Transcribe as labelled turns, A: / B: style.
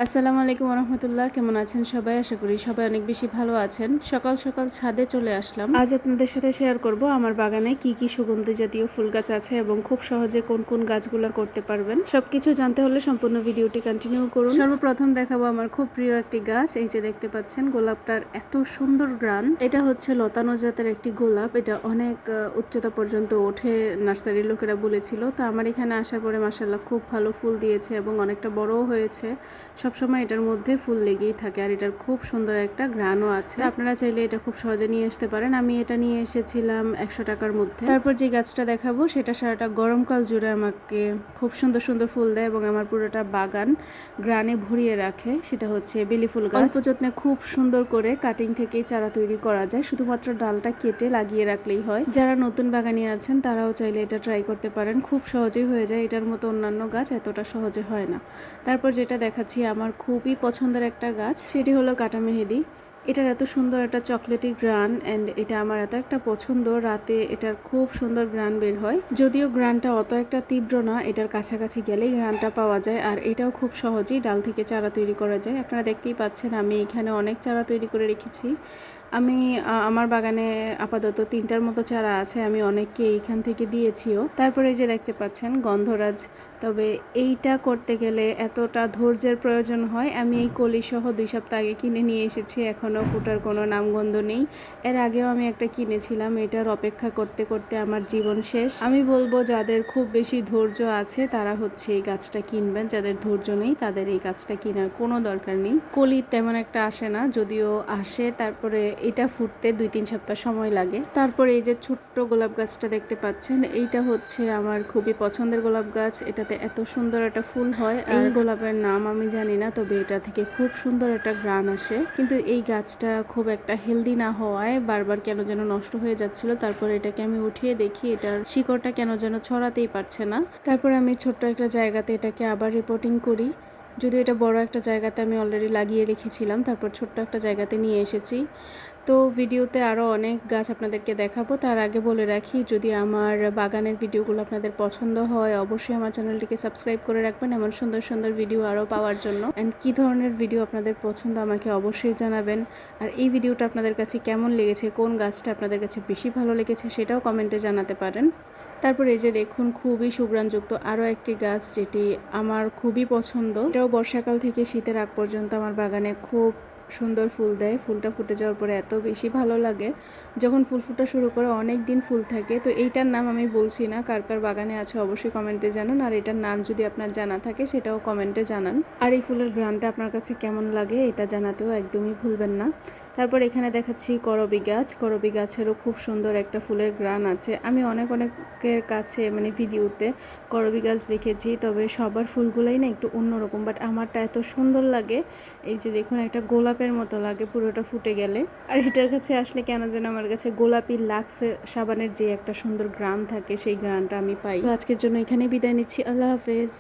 A: আসসালামু আলাইকুম রহমতুল্লাহ। কেমন আছেন সবাই? আশা করি সবাই অনেক বেশি ভালো আছেন। সকাল সকাল ছাদে চলে আসলাম। আজ আপনাদের সাথে শেয়ার করব আমার বাগানে কি কি সুগন্ধি জাতীয় ফুল গাছ আছে এবং খুব সহজে কোন কোন গাছগুলো করতে পারবেন। সবকিছু জানতে হলে সম্পূর্ণ ভিডিওটি কন্টিনিউ করুন। সর্বপ্রথম দেখাবো আমার খুব প্রিয় একটি গাছ। এই যে দেখতে পাচ্ছেন গোলাপটার এত সুন্দর গ্রান। এটা হচ্ছে লতানো জাতের একটি গোলাপ। এটা অনেক উচ্চতা পর্যন্ত ওঠে, নার্সারির লোকেরা বলেছিল। তো আমার এখানে আসার পরে মাশাআল্লাহ খুব ভালো ফুল দিয়েছে এবং অনেকটা বড়ও হয়েছে। সবসময় এটার মধ্যে ফুল লেগেই থাকে আর এটার খুব সুন্দর একটা ঘ্রাণও আছে। আপনারা চাইলে এটা খুব সহজে নিয়ে আসতে পারেন। আমি এটা নিয়ে এসেছিলাম 100 টাকার মধ্যে। তারপর যে গাছটা দেখাবো সেটা সারাটা গরমকাল জুড়ে আমাকে খুব সুন্দর সুন্দর ফুল দেয় এবং আমার পুরোটা বাগান ঘ্রাণে ভরিয়ে রাখে। সেটা হচ্ছে বেলি ফুল গাছ। অল্প যত্নে খুব সুন্দর করে কাটিং থেকেই চারা তৈরি করা যায়, শুধুমাত্র ডালটা কেটে লাগিয়ে রাখলেই হয়। যারা নতুন বাগানি আছেন তারাও চাইলে এটা ট্রাই করতে পারেন, খুব সহজেই হয়ে যায়। এটার মতো অন্যান্য গাছ এতটা সহজে হয় না। তারপর যেটা দেখাচ্ছি আমার খুবই পছন্দের একটা গাছ, সেটি হলো কাটা মেহেদি। এটার এত সুন্দর একটা চকলেটি গ্রান অ্যান্ড এটা আমার এত একটা পছন্দ। রাতে এটার খুব সুন্দর গ্রান বের হয়, যদিও গ্রানটা অত একটা তীব্র না, এটার কাছাকাছি গেলেই গ্রানটা পাওয়া যায়। আর এটাও খুব সহজেই ডাল থেকে চারা তৈরি করা যায়। আপনারা দেখতেই পাচ্ছেন আমি এখানে অনেক চারা তৈরি করে রেখেছি। আমি আমার বাগানে আপাতত 3টার মতো চারা আছে, আমি অনেককে এইখান থেকে দিয়েছিও। তারপরে যে দেখতে পাচ্ছেন গন্ধরাজ, তবে এইটা করতে গেলে এতটা ধৈর্যের প্রয়োজন হয়। আমি এই কলি সহ 2 সপ্তাহ আগে কিনে নিয়ে এসেছি, এখনও ফুটার কোনো নামগন্ধ নেই। এর আগেও আমি একটা কিনেছিলাম, এটার অপেক্ষা করতে করতে আমার জীবন শেষ। আমি বলবো যাদের খুব বেশি ধৈর্য আছে তারা হচ্ছে এই গাছটা কিনবেন, যাদের ধৈর্য নেই তাদের এই গাছটা কেনার কোনো দরকার নেই। কলি তেমন একটা আসে না, যদিও আসে তারপরে এটা ফুটতে 2-3 সপ্তাহ সময় লাগে। তারপরে এই যে ছোট্ট গোলাপ গাছটা দেখতে পাচ্ছেন, এইটা হচ্ছে আমার খুবই পছন্দের গোলাপ গাছ। এটাতে এত সুন্দর একটা ফুল হয়। এই গোলাপের নাম আমি জানি না, তবে এটা থেকে খুব সুন্দর একটা ঘ্রাণ আসে। কিন্তু এই গাছটা খুব একটা হেলদি না হওয়ায় বারবার কেন যেন নষ্ট হয়ে যাচ্ছিল। তারপর এটাকে আমি উঠিয়ে দেখি এটার শিকড়টা কেন যেন ছড়াতেই পারছে না। তারপর আমি ছোট্ট একটা জায়গাতে এটাকে আবার রিপোর্টিং করি, যদিও এটা বড় একটা জায়গাতে আমি অলরেডি লাগিয়ে রেখেছিলাম। তারপর ছোট্ট একটা জায়গাতে নিয়ে এসেছি। তো ভিডিওতে আরও অনেক গাছ আপনাদেরকে দেখাবো। তার আগে বলে রাখি, যদি আমার বাগানের ভিডিওগুলো আপনাদের পছন্দ হয় অবশ্যই আমার চ্যানেলটিকে সাবস্ক্রাইব করে রাখবেন এমন সুন্দর সুন্দর ভিডিও আরও পাওয়ার জন্য। অ্যান্ড কী ধরনের ভিডিও আপনাদের পছন্দ আমাকে অবশ্যই জানাবেন। আর এই ভিডিওটা আপনাদের কাছে কেমন লেগেছে, কোন গাছটা আপনাদের কাছে বেশি ভালো লেগেছে সেটাও কমেন্টে জানাতে পারেন। তারপর এই যে দেখুন খুবই সুঘ্রাণযুক্ত আরও একটি গাছ, যেটি আমার খুবই পছন্দ। এটাও বর্ষাকাল থেকে শীতের আগ পর্যন্ত আমার বাগানে খুব সুন্দর ফুল দেয়। ফুলটা ফুটে যাওয়ার পরে এত বেশি ভালো লাগে, যখন ফুল ফুটা শুরু করে অনেক দিন ফুল থাকে। তো এইটার নাম আমি বলছি না, কার কার বাগানে আছে অবশ্যই কমেন্টে জানান। আর এটার নাম যদি আপনার জানা থাকে সেটাও কমেন্টে জানান। আর এই ফুলের ঘ্রাণটা আপনার কাছে কেমন লাগে এটা জানাতেও একদমই ভুলবেন না। তারপর এখানে দেখাচ্ছি করবী গাছ। করবী গাছেরও খুব সুন্দর একটা ফুলের ঘ্রাণ আছে। আমি অনেকের কাছে মানে ভিডিওতে করবী গাছ দেখেছি, তবে সবার ফুলগুলাই না একটু অন্যরকম, বাট আমারটা এত সুন্দর লাগে। এই যে দেখুন একটা গোলাপের মতো লাগে পুরোটা ফুটে গেলে। আর এটার কাছে আসলে কেন যেন আমার কাছে গোলাপি লাক্সে সাবানের যে একটা সুন্দর ঘ্রাণ থাকে সেই ঘ্রাণটা আমি পাই। তো আজকের জন্য এখানেই বিদায় নিচ্ছি। আল্লাহ হাফেজ।